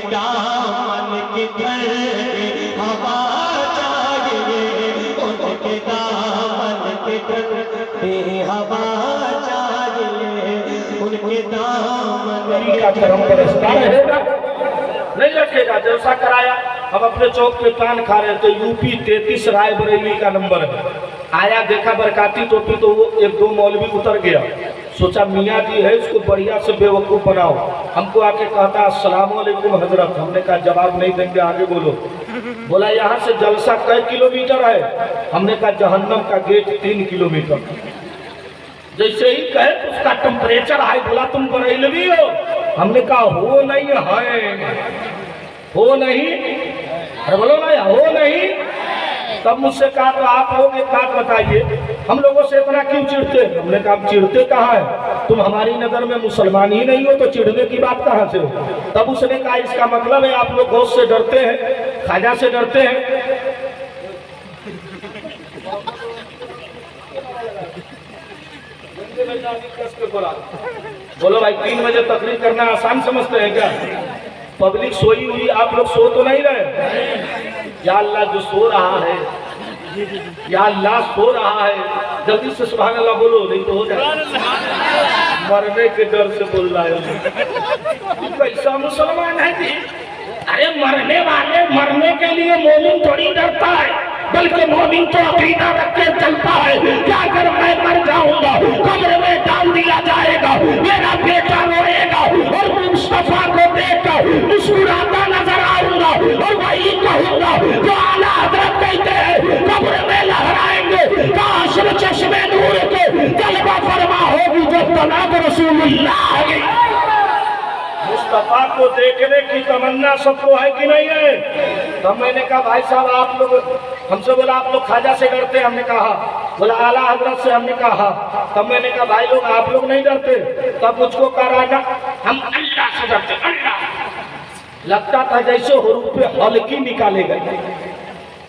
दामन की धरती हवा चाहिए, उनके दामन की धरती हवा चाहिए, उनके दामन का करम पुरस्कार रहेगा नहीं रखेगा। जैसा कराया हम अपने चौक पे पान खा रहे थे, यूपी 33 रायबरेली का नंबर है। आया देखा बरकाती टोपी तो वो एक दो मौलवी उतर गया, सोचा मियाँ जी है इसको बढ़िया से बेवकूफ़ बनाओ। हमको आके कहता अस्सलाम वालेकुम हजरत। हमने कहा जवाब नहीं देंगे, आगे बोलो। बोला यहाँ से जलसा कई किलोमीटर है? हमने कहा जहन्नम का गेट 3 किलोमीटर। जैसे ही कहे तो उसका टेम्परेचर हाई। बोला तुम बरेलवी हो? हमने कहा हो नहीं है। हो नहीं? अरे बोलो ना हो नहीं। तब मुझसे कहा तो आप लोग एक बात बताइए, हम लोगों से इतना क्यों चिढ़ते? हमने कहा चिढ़ते कहाँ है, तुम हमारी नज़र में मुसलमान ही नहीं हो तो चिढ़ने की बात कहाँ से हो? तब उसने कहा इसका मतलब है आप लोग गौस से डरते हैं, ख्वाजा से डरते हैं। बोलो भाई 3 बजे तकरीर करना आसान समझते हैं क्या? पब्लिक सोई हुई, आप लोग सो तो नहीं रहे? या अल्लाह जो सो रहा है, या अल्लाह सो रहा है, जल्दी से सुभान अल्लाह बोलो, नहीं तो हो जाए। मरने के डर से बोल रहा है। कैसा मुसलमान है जी? अरे मरने वाले मरने के लिए मोमिन थोड़ी डरता है, बल्कि मोमिन तो अकीदा रख के चलता है कि अगर मैं मर जाऊंगा कब्र में डाल दिया जाएगा, मेरा बेटा रोएगा और मुस्तफा को देखकर मुस्कुराता नजर आऊंगा और वही कहूंगा जो आला हजरत कहते हैं कब्र में लहराएंगे काश चश्मे नूर के जलवा फरमा होगी जो तनाब रसूलुल्लाह। मुस्तफा को देखने की तमन्ना सबको है कि नहीं है? तब मैंने कहा भाई साहब आप लोग हमसे, बोला आप लोग ख्वाजा से डरते? हमने कहा। बोला आला हजरत से? हमने कहा। तब मैंने कहा भाई लोग आप लोग नहीं डरते? तब मुझको कहा ना हम अल्लाह से डरते। अल्लाह लगता था जैसे हुरूफ पे हल्की निकाले गए।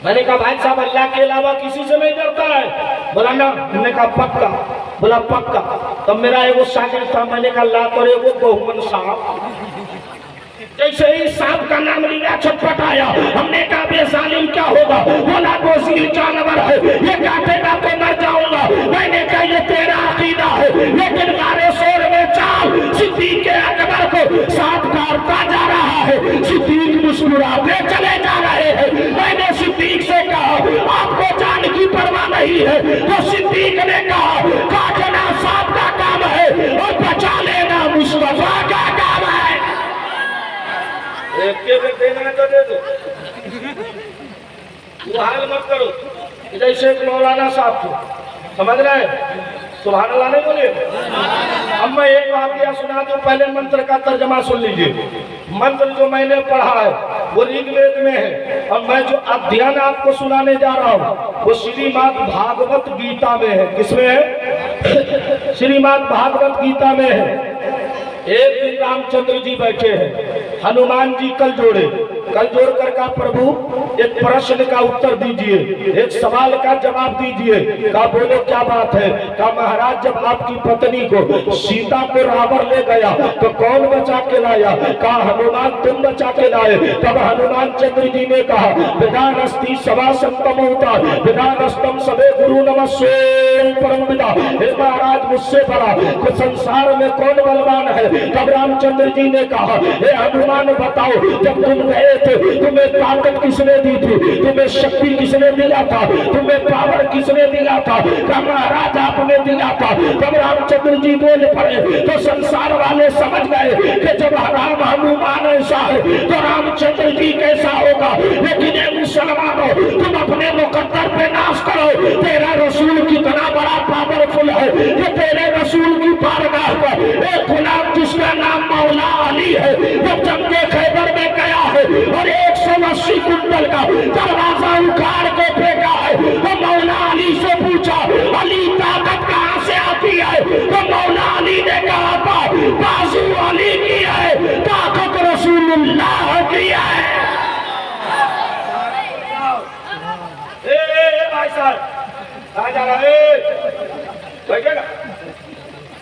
मैंने कहा भाई साहब अल्लाह के अलावा किसी से नहीं डरता है? बोला ना। हमने कहा पक्का? बोला पक्का। तब मेरा एगो शागिर्द था, मैंने कहा ला पर एगो बहुमन साहब। जैसे ही सांप का नाम लिया छटपटाया। हमने कहा बेजालिम क्या होगा? बोला बोझिल जानवर है, ये काटेगा तो मर जाऊंगा। मैंने कहा ये तेरा अकीदा है, लेकिन गारे शोर में चाल सिद्दीक के अकबर को साथ काटता जा रहा है। सिद्दीक मुस्कुराते चले जा रहे हैं। मैंने सिद्दीक से कहा आपको जान की परवाह नहीं है? तो सिद्दीक ने कहा काटना सांप का काम है और बचा लेना मुस्तफा का काम है। देना तो दे दो, वो हाल मत करो। जैसे एक मौलाना साहब थे, समझ रहे हैं? सुभान अल्लाह नहीं बोले? अब मैं एक वाक़या सुना दूं, पहले मंत्र का तर्जमा सुन लीजिए। मंत्र जो मैंने पढ़ा है वो ऋग्वेद में है, और मैं जो अध्ययन आपको सुनाने जा रहा हूँ वो श्रीमद् भागवत गीता में है। किसमें है? श्रीमद् भागवत गीता में है। एक दिन रामचंद्र जी बैठे हैं, हनुमान जी कल जोड़ कर का प्रभु एक प्रश्न का उत्तर दीजिए, एक सवाल का जवाब दीजिए। कहा बोलो क्या बात है? कहा महाराज जब आपकी पत्नी को सीता को रावण ले गया तो कौन बचा के लाया? कहा हनुमान तुम बचा के लाए। तब हनुमान चंद्र जी ने कहा विधान अस्ति सभा संतम होता विधान अस्तम सबे गुरु नमस्ते परम पिता। हे महाराज मुझसे बड़ा तो संसार में कौन बलवान है? तब रामचंद्र जी ने कहा हे हनुमान बताओ, जब तुम गए थे तुम्हें ताकत किसने दी थी? तुम्हें शक्ति किसने दिया था? तुम्हें पावर किसने दिया था? महाराज आपने दिया था। तब रामचंद्र जी बोल पड़े तो संसार वाले समझ गए कि जब राम हनुमान ऐसा है तो रामचंद्र जी कैसा होगा। लेकिन ये मुसलमानों तुम अपने मुकद्दर पे नाश करो। तेरा रसूल कितना बड़ा पावरफुल है कि तेरे रसूल की बारगाह पर एक गुलाम जिसका नाम मौला अली है वो जंगे खैबर में गया है और 180 कुंटल का दरवाजा उखाड़ के फेंका है। तो मौला अली से पूछा अली ताकत कहाँ से आती है? तो मौला अली ने कहा बाजू अली की है, ताकत रसूलुल्लाह की है। भाई साहब कहाँ जा रहा है?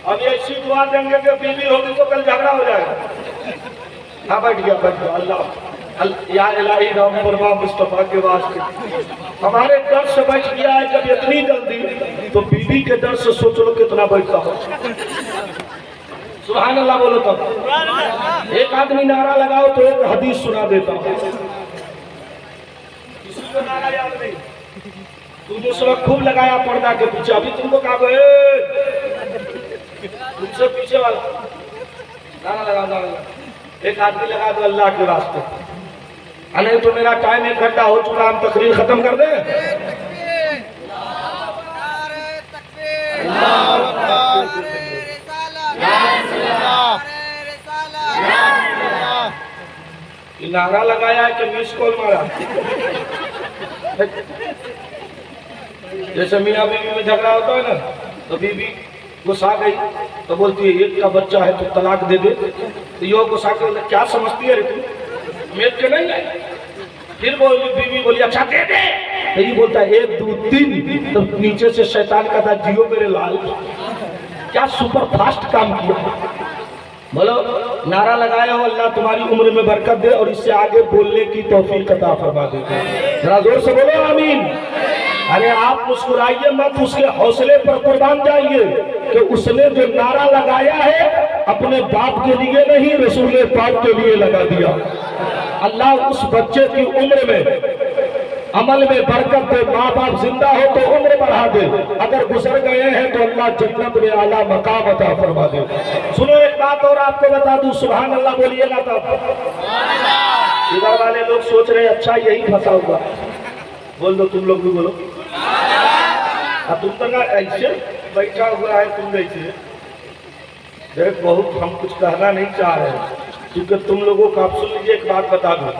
अब ये ऐसी दुआ देंगे कि बीवी होगी तो कल झगड़ा हो जाएगा। हाँ बैठ गया अल्लाह या इलाही राम फरमा मुस्तफा के वास्ते हमारे दर से बच गया है। जब इतनी जल्दी तो बीवी के दर से सोच लो कितना बैठता हो। सुभान अल्लाह बोलो तब। एक आदमी नारा लगाओ तो एक हदीस सुना देता हूँ। किसी को नारा याद नहीं, तुमने उस वक्त खूब लगाया पर्दा के पीछे, अभी तुमको कहा तुमसे पीछे वाला नारा लगा। एक आदमी लगा दो अल्लाह के वास्ते, नहीं तो मेरा टाइम 1 घंटा हो चुका, हम तकरीर खत्म कर दें। नारा लगाया है कि मिस कॉल मारा। जैसे मियाँ बीवी में झगड़ा होता है ना, तो बीवी गुस्सा गई तो बोलती है एक का बच्चा है तो तलाक दे दे। तो यो गुस्सा के क्या समझती है रे तू, मेरे के नहीं है। फिर बोली बीवी बोली अच्छा दे दे, यही बोलता है 1 2 3, तो नीचे से शैतान का था जियो मेरे लाल। क्या सुपर फास्ट काम किया। बोलो नारा लगाया हो अल्लाह तुम्हारी उम्र में बरकत दे और इससे आगे बोलने की तौफीक अता फरमा दे। जरा जोर से बोलो आमीन। अरे आप मुस्कुराइए मत, उसके हौसले पर कुर्बान जाइए कि उसने जो नारा लगाया है अपने बाप के लिए नहीं रसूल पाक के लिए लगा दिया। अल्लाह उस बच्चे की उम्र में अमल में बरकत दे। माँ बाप जिंदा हो तो उम्र बढ़ा दे, अगर गुजर गए हैं तो अल्लाह जन्नत में आला मकाम अता फरमा दे। सुनो एक बात और आपको बता दूं, सुभान अल्लाह बोलिएगा तब। इधर वाले लोग सोच रहे अच्छा यही फंसा हुआ, बोल दो तुम लोग भी बोलो। तुम तो ना ऐसे बैठा हुआ है, तुम ऐसे देख बहुत हम कुछ कहना नहीं चाह रहे क्योंकि तुम लोगों को आप सुन लीजिए। एक बात बता दूं,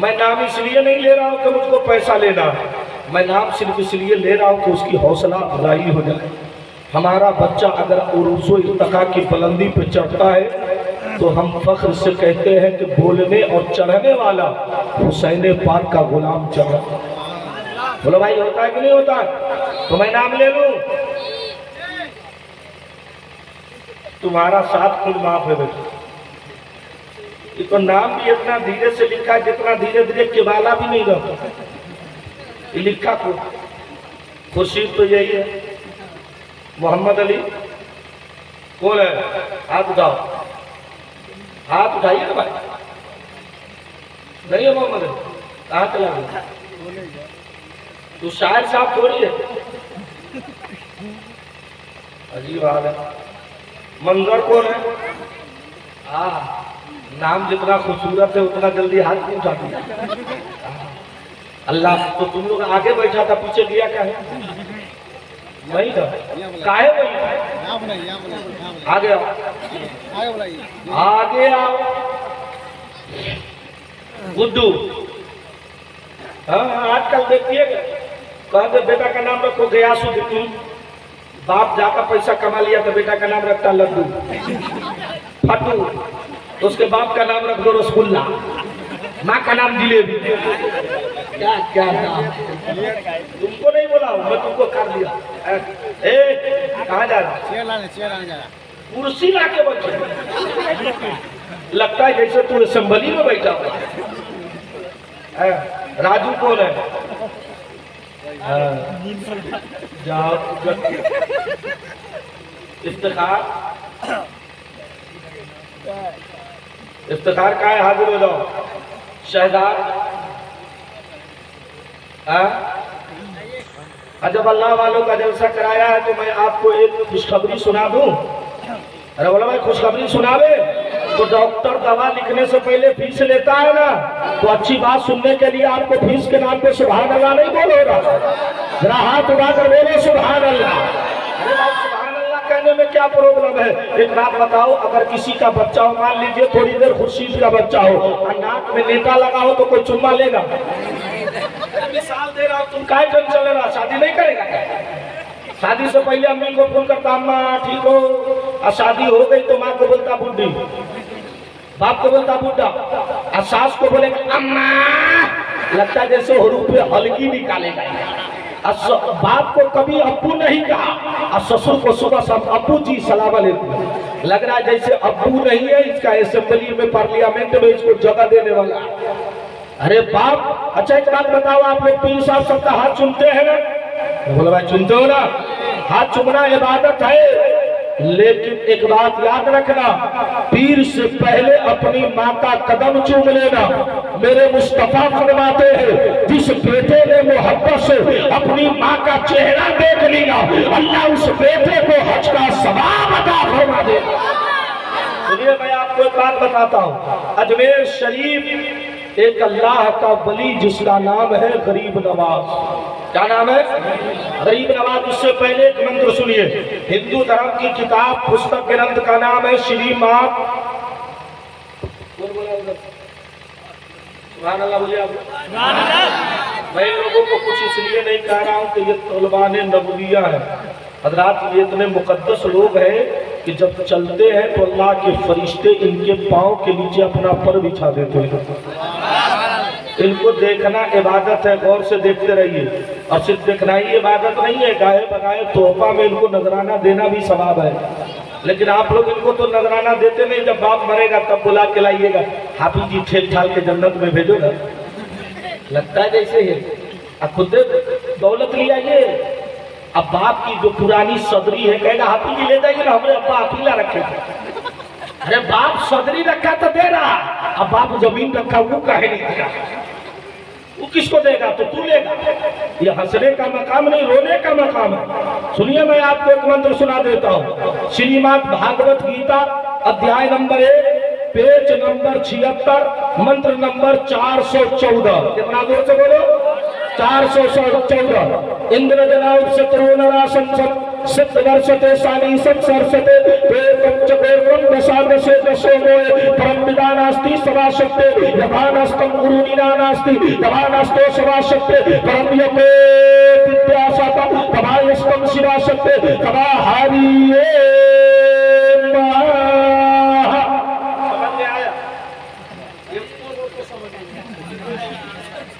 मैं नाम इसलिए नहीं ले रहा हूँ कि मुझको पैसा लेना है, मैं नाम सिर्फ इसलिए ले रहा हूँ कि उसकी हौसला अफजाई हो जाए। हमारा बच्चा अगर उरूज़ो इर्तिका की बुलंदी पे चढ़ता है तो हम फख्र से कहते हैं कि बोलने और चढ़ने वाला हुसैन पाक का गुलाम चढ़। बोलो भाई होता है कि नहीं होता? तो मैं नाम ले लूं, तुम्हारा 7 खून माफ है बेटा। ये तो नाम भी इतना धीरे से लिखा है जितना धीरे धीरे केवाला भी नहीं रहता। ये लिखा को खुर्शीद तो यही है। मोहम्मद अली कौन है? हाथ उठाओ, हाथ उठाइए ना भाई। नहीं है मोहम्मद अली, कहाँ चला गया? तू शायर साहब थोड़ी है। अजीब हाल है। मंजर कौन है? नाम जितना खूबसूरत है उतना जल्दी हाथ क्यों उठा दिया? अल्लाह। तो तुम लोग आगे बैठा था, पीछे गया क्या है? वही था, काहे वही? आगे आओ, आगे आओ गुड्डू। हाँ आजकल देखिएगा, कहते बेटा का नाम रखो गयासुद्दीन, बाप जाकर पैसा कमा लिया तो बेटा का नाम रखता लड्डू। फटू तो उसके बाप का नाम रख दो रसगुल्ला, माँ का नाम जिलेबी। क्या क्या नाम? तुमको नहीं बोला, मैं तुमको कर दिया। कहाँ जा रहा? चेयर लाने जा रहा। कुर्सी ला के बैठे, लगता है जैसे तू असेंबली में बैठा हुआ। राजू कौन है? जाओ इफ्तिखार, इफ्तिखार का है, हाजिर हो जाओ। शहजाद जब अल्लाह वालों का जलसा कराया है तो मैं आपको एक खुशखबरी सुना दूं। अरे बोला भाई खुशखबरी सुनावे तो डॉक्टर दवा लिखने से पहले फीस लेता है ना, तो अच्छी बात सुनने के लिए आपको फीस के नाम पे सुभान अल्लाह नहीं बोलेगा। जरा हाथ उठाकर बोलो सुभान अल्लाह। अरे भाई सुभान अल्लाह कहने में क्या प्रॉब्लम है? एक बात बताओ, अगर किसी का बच्चा हो, मान लीजिए थोड़ी देर खुर्शीद का बच्चा हो और नाक में नेता लगा हो तो कोई चुम्मा लेगा? मिसाल दे रहा हूँ, तुम काय टेंशन ले रहा? शादी नहीं करेगा? शादी से पहले अम्मी को फोन करता अम्मा ठीक हो, और शादी हो गई तो माँ को बोलता बुढ़ी, बाप को बोलता बुढ़ा, और सास को बोलेगा अम्मा, लगता है जैसे हरूफ पे हल्की निकालेगा। बाप को कभी अप्पू नहीं कहा और ससुर को सुबह शाम अप्पू जी सलाम अलैकुम। लग रहा है जैसे अब्बू नहीं है इसका असेंबली में, पार्लियामेंट में इसको जगह देने वाला। अरे बाप, अच्छा एक बात बताओ, आप लोग पीर साहब सबका हाथ चूमते हैं ना? बोले भाई चूमते हो ना? हाथ चूमना इबादत है, लेकिन एक बात याद रखना, पीर से पहले अपनी माँ का कदम चूम लेना। मेरे मुस्तफा फरमाते हैं, जिस बेटे ने मोहब्बत से अपनी माँ का चेहरा देख लिया, अल्लाह उस बेटे को हज का सवाब अता फरमा दे। सुनिए, मैं आपको एक बात बताता हूँ। अजमेर शरीफ एक अल्लाह का वली जिसका नाम है गरीब नवाज। क्या नाम है? गरीब नवाज। उससे पहले एक मंत्र सुनिए। हिंदू धर्म की किताब पुस्तक ग्रंथ का नाम है श्रीमान। बोलिए आप। मैं लोगों को कुछ इसलिए नहीं कह रहा हूँ कि ये तलबान नबूविया है। हजरात, ये इतने मुकद्दस लोग हैं कि जब चलते हैं तो अल्लाह के फरिश्ते इनके पाँव के नीचे अपना पर बिछा देते हैं। इनको देखना इबादत है, गौर से देखते रहिए। और सिर्फ देखना ही इबादत नहीं है, गाए बगाए तोहफा में इनको नजराना देना भी सवाब है। लेकिन आप लोग इनको तो नजराना देते नहीं, जब बाप मरेगा तब बुला के लाइएगा, हाफिज जी ठेल ठाल के जन्नत में भेजोगा। लगता है जैसे है, अब खुद दौलत लिया ये। अब बाप की जो पुरानी सदरी है कहेगा हाफिज जी ले जाइए ना, हमारे अब्बा अकेला रखे थे। अरे बाप सदरी रखा तो दे रहा, अब बाप जमीन रखा वो काहे नहीं दिया? वो किसको देगा? तो तू लेगा। ये हंसने का मकाम नहीं, रोने का मकाम है। सुनिए, मैं आपको एक मंत्र सुना देता हूँ। श्रीमद् भागवत गीता अध्याय नंबर 1 पेज नंबर 76 मंत्र नंबर 414। कितना जोर से बोलो? 414। इंद्र जनाव शत्रुनराशं सिद्ध वर्षते सानी संसर्षते वेदं च वेदं दशादशे दशो मोय परम विदानास्ति सवाशक्ते यभानस्तं गुरुनिनानास्ति यभानस्तो सवाशक्ते परम यको विद्यासाता तभायस्तं शिवाशक्ते तभा हरिये।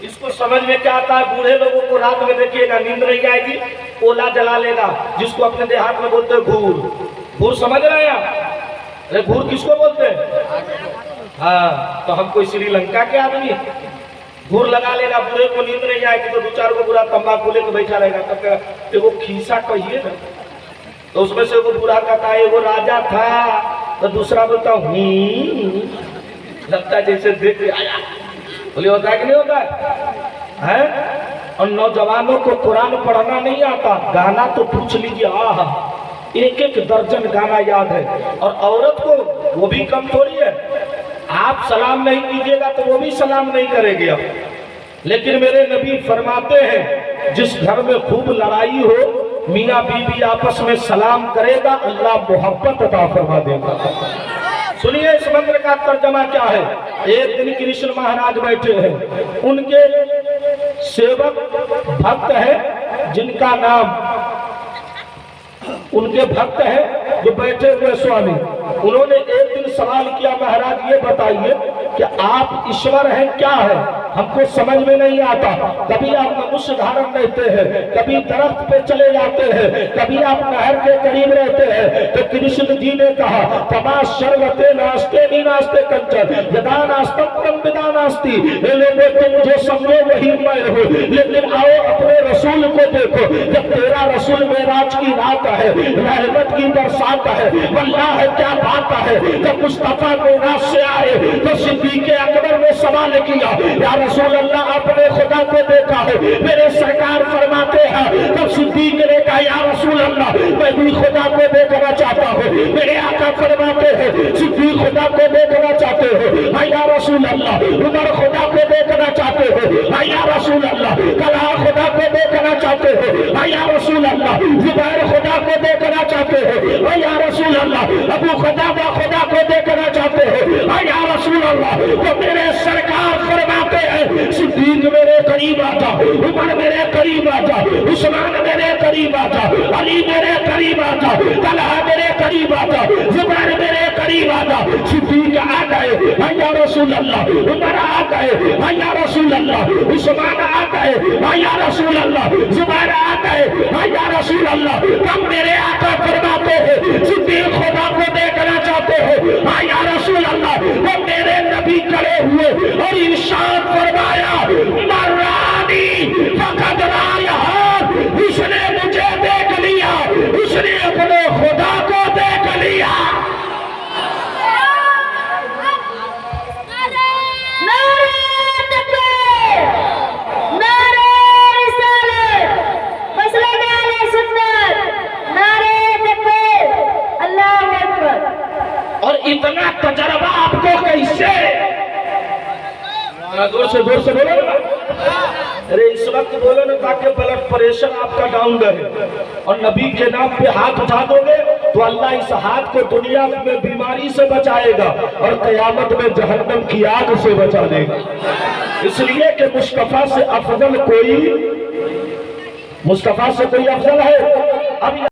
इसको समझ में क्या आता है? बूढ़े लोगों को रात में देखिएगा नींद नहीं आएगी, ओला जला लेगा, जिसको अपने देहात में बोलते हैं घूर। घूर समझ रहे हैं आप? अरे घूर किसको बोलते हैं? हाँ, तो हम कोई श्रीलंका के आदमी? घूर लगा लेगा, बूढ़े को नींद नहीं आएगी तो 2-4 को बुरा तंबाकू लेकर बैठा रहेगा। तब एगो खीसा कहिए ना, तो उसमें से वो बूढ़ा कहता है एगो राजा था, तो दूसरा बोलता लगता है जैसे देख आया। बोले होता है कि नहीं होता है? और नौजवानों को कुरान पढ़ना नहीं आता, गाना तो पूछ लीजिए, आहा 1-1 दर्जन गाना याद है। और औरत को वो भी कम थोड़ी है, आप सलाम नहीं कीजिएगा तो वो भी सलाम नहीं करेगी। अब लेकिन मेरे नबी फरमाते हैं, जिस घर में खूब लड़ाई हो, मियाँ बीवी आपस में सलाम करेगा, अल्लाह मोहब्बत अता फरमा देगा। सुनिए, इस मंत्र का तर्जमा क्या है। एक दिन कृष्ण महाराज बैठे हैं, उनके सेवक भक्त है जिनका नाम, उनके भक्त है जो बैठे हुए स्वामी। उन्होंने एक दिन सवाल किया, महाराज ये बताइए कि आप ईश्वर हैं क्या है? हमको समझ में नहीं आता। कभी आप मनुष्य धारण रहते हैं, कभी दरख्त पे चले जाते हैं, कभी आप नहर के करीब रहते हैं। तो कृष्ण जी ने कहा, तमा सर्वते नास्ते नी नास्ते कंचन यदा नास्तम तम विदा नास्ति। ये लोगों तुम जो समझो वही मैं हूँ, लेकिन आओ अपने रसूल को देखो। जब तेरा रसूल मेराज की रात है, रहमत की बरसात है, वल्लाह क्या बात है। जब मुस्तफा मेराज से आए तो सिद्दीक़ अकबर ने सवाल किया, या रसूल अल्लाह आपने खुदा को देखा है? मेरे सरकार फरमाते हैं, तब सिद्दीक़ ने कहा, या रसूल अल्लाह मैं भी खुदा को देखना चाहता हूँ। मेरे आका फरमाते हैं, सिद्दीक़ खुदा को देखना चाहते हो? हाँ या रसूल अल्लाह। उमर खुदा को देखना चाहते हो? हाँ या रसूल अल्लाह। तलहा खुदा को देखना चाहते हो? हाँ या रसूल अल्लाह। जुबैर खुदा को देखना चाहते हो? हाँ या रसूल अल्लाह। अबू खुदा को देखना चाहते हो? हाँ या रसूल अल्लाह। तो मेरे सरकार फरमाते फरमाते हैं सिद्दीक मेरे करीब आता, उमर मेरे करीब आता, उस्मान मेरे करीब आता, अली मेरे करीब आता, तलहा मेरे करीब आता, जुबैर मेरे करीब आता। सिद्दीक आ गए, हाँ या रसूल अल्लाह, उमर आ गए, हाँ या रसूल अल्लाह, उस्मान आ गए, हाँ या रसूल अल्लाह, जुबैर आ गए, हाँ या रसूल अल्लाह। तब मेरे आका फरमाते हैं सिद्दीक खुदा को देखना चाहते हो, हाँ या रसूल अल्लाह। वो मेरे नबी खड़े हुए और इरशाद फरमाया मर्रानी फकद राया, उसने मुझे देख लिया, उसने अपने खुदा को देख लिया। और इतना तजर्बा आपको कैसे, जोर से बोलो ना। अरे इस वक्त बोलो ना ताकि ब्लड प्रेशर आपका डाउन रहे। और नबी के नाम पे हाथ उठा दोगे तो अल्लाह इस हाथ को दुनिया में बीमारी से बचाएगा और कयामत में जहन्नम की आग से बचा देगा। इसलिए कि मुस्तफा से अफजल कोई अफजल है। अब